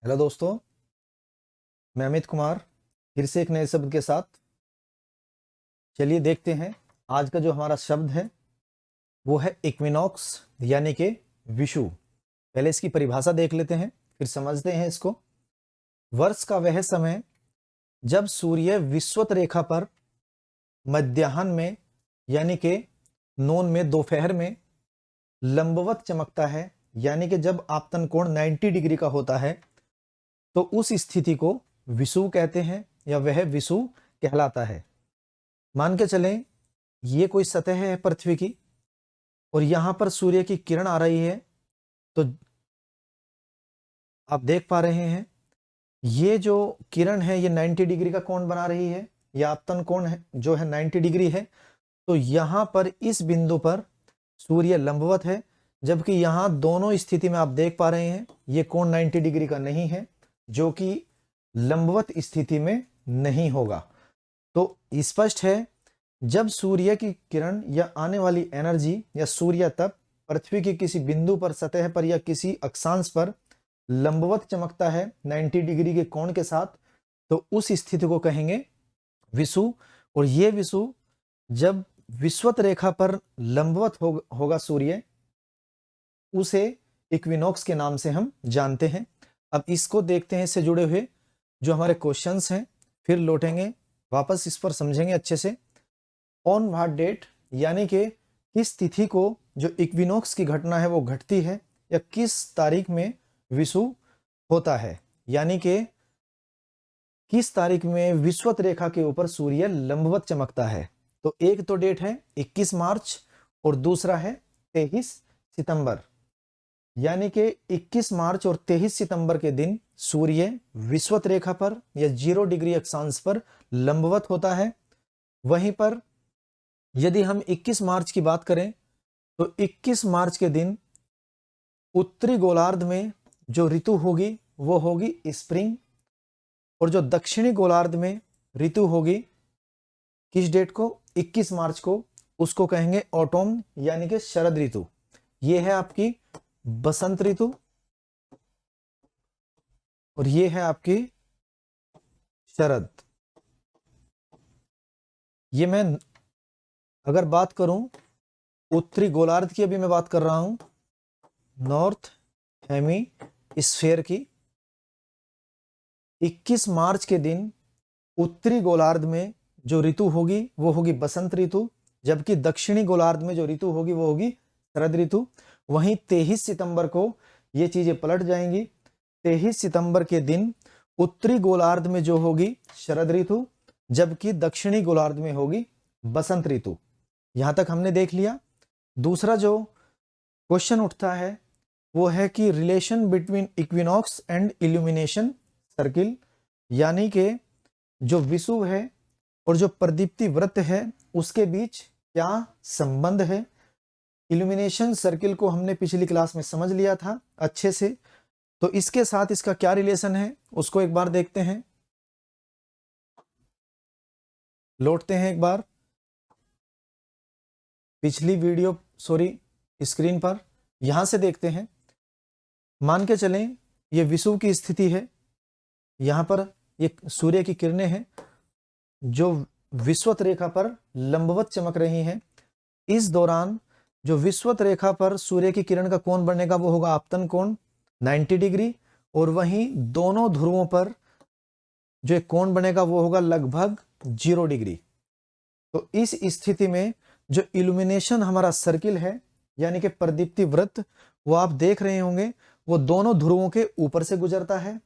Hello दोस्तों, मैं अमित कुमार फिर से एक नए शब्द के साथ। चलिए देखते हैं आज का जो हमारा शब्द है वो है इक्विनॉक्स यानी कि विषुव। पहले इसकी परिभाषा देख लेते हैं फिर समझते हैं इसको। वर्ष का वह समय जब सूर्य विषुवत रेखा पर मध्याह्न में यानी कि नून में दोपहर में लंबवत चमकता है, यानी कि जब आपतन कोण 90 डिग्री का होता है तो उस स्थिति को विषुव कहते हैं या वह विषुव कहलाता है। मान के चलें ये कोई सतह है पृथ्वी की और यहां पर सूर्य की किरण आ रही है, तो आप देख पा रहे हैं ये जो किरण है ये 90 डिग्री का कोण बना रही है, या आपतन कोण है जो है 90 डिग्री है। तो यहां पर इस बिंदु पर सूर्य लंबवत है, जबकि यहां दोनों स्थिति में आप देख पा रहे हैं ये कोण 90 डिग्री का नहीं है, जो कि लंबवत स्थिति में नहीं होगा। तो स्पष्ट है जब सूर्य की किरण या आने वाली एनर्जी या सूर्य तप पृथ्वी की किसी बिंदु पर सतह पर या किसी अक्षांश पर लंबवत चमकता है 90 डिग्री के कोण के साथ, तो उस स्थिति को कहेंगे विषुव। और ये विषुव जब विषुवत रेखा पर लंबवत होगा सूर्य, उसे इक्विनॉक्स के नाम से हम जानते हैं। अब इसको देखते हैं, इससे जुड़े हुए जो हमारे क्वेश्चंस हैं, फिर लौटेंगे वापस इस पर समझेंगे अच्छे से। ऑन व्हाट डेट यानी कि किस तिथि को जो इक्विनॉक्स की घटना है वो घटती है, या किस तारीख में विषुव होता है, यानी कि किस तारीख में विषुवत रेखा के ऊपर सूर्य लंबवत चमकता है। तो एक तो डेट है 21 मार्च और दूसरा है 23 सितंबर, यानी कि 21 मार्च और 23 सितंबर के दिन सूर्य विषुवत रेखा पर या 0 डिग्री अक्षांश पर लंबवत होता है। वहीं पर यदि हम 21 मार्च की बात करें तो 21 मार्च के दिन उत्तरी गोलार्ध में जो ऋतु होगी वो होगी स्प्रिंग, और जो दक्षिणी गोलार्ध में ऋतु होगी किस डेट को 21 मार्च को, उसको कहेंगे ऑटोम यानी कि शरद ऋतु। ये है आपकी बसंत ऋतु और ये है आपकी शरद। ये मैं अगर बात करूं उत्तरी गोलार्ध की, अभी मैं बात कर रहा हूं नॉर्थ हेमीस्फीयर की। 21 मार्च के दिन उत्तरी गोलार्ध में जो ऋतु होगी वो होगी बसंत ऋतु, जबकि दक्षिणी गोलार्ध में जो ऋतु होगी वो होगी शरद ऋतु। वहीं 23 सितंबर को ये चीजें पलट जाएंगी। 23 सितंबर के दिन उत्तरी गोलार्ध में जो होगी शरद ऋतु, जबकि दक्षिणी गोलार्ध में होगी बसंत ऋतु। यहां तक हमने देख लिया। दूसरा जो क्वेश्चन उठता है वो है कि relation between equinox and illumination circle, यानी कि जो विषुव है और जो प्रदीप्ति वृत्त है उसके बीच क्या संबंध है। इल्यूमिनेशन सर्किल को हमने पिछली क्लास में समझ लिया था अच्छे से, तो इसके साथ इसका क्या रिलेशन है उसको एक बार देखते हैं। लौटते हैं एक बार पिछली वीडियो स्क्रीन पर, यहां से देखते हैं। मान के चलें ये विषुव की स्थिति है, यहां पर ये सूर्य की किरणें हैं जो विषुवत रेखा पर लंबवत चमक रही हैं। इस दौरान जो विषुवत रेखा पर सूर्य की किरण का कोण बनेगा वो होगा आपतन कोण 90 डिग्री, और वहीं दोनों ध्रुवों पर जो एक कोण बनेगा वो होगा लगभग 0 डिग्री। तो इस स्थिति में जो इल्यूमिनेशन हमारा सर्किल है यानी कि प्रदीप्ति वृत्त, वो आप देख रहे होंगे वो दोनों ध्रुवों के ऊपर से गुजरता है।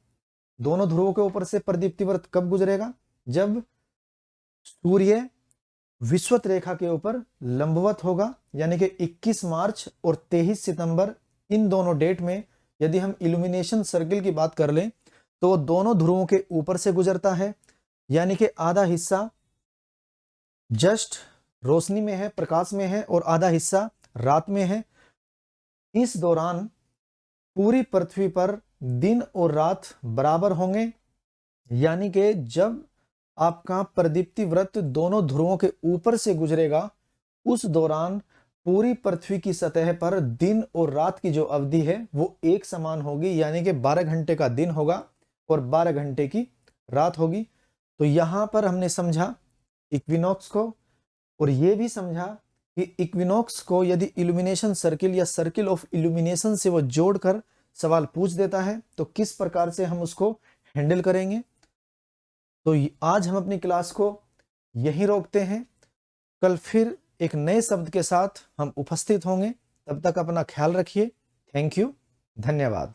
दोनों ध्रुवों के ऊपर से प्रदीप्ति वृत्त कब गुजरेगा, जब सूर्य विषुवत रेखा के ऊपर लंबवत होगा, यानी कि 21 मार्च और 23 सितंबर इन दोनों डेट में यदि हम इल्यूमिनेशन सर्किल की बात कर लें तो दोनों ध्रुवों के ऊपर से गुजरता है, यानी कि आधा हिस्सा जस्ट रोशनी में है, प्रकाश में है, और आधा हिस्सा रात में है। इस दौरान पूरी पृथ्वी पर दिन और रात बराबर होंगे, यानी कि जब आपका प्रदीप्ति वृत्त दोनों ध्रुवों के ऊपर से गुजरेगा उस दौरान पूरी पृथ्वी की सतह पर दिन और रात की जो अवधि है वो एक समान होगी, यानी कि 12 घंटे का दिन होगा और 12 घंटे की रात होगी। तो यहां पर हमने समझा इक्विनॉक्स को, और ये भी समझा कि इक्विनॉक्स को यदि इल्यूमिनेशन सर्किल या सर्किल ऑफ इल्यूमिनेशन से वो जोड़कर सवाल पूछ देता है तो किस प्रकार से हम उसको हैंडल करेंगे। तो आज हम अपनी क्लास को यहीं रोकते हैं। कल फिर एक नए शब्द के साथ हम उपस्थित होंगे। तब तक अपना ख्याल रखिए। थैंक यू, धन्यवाद।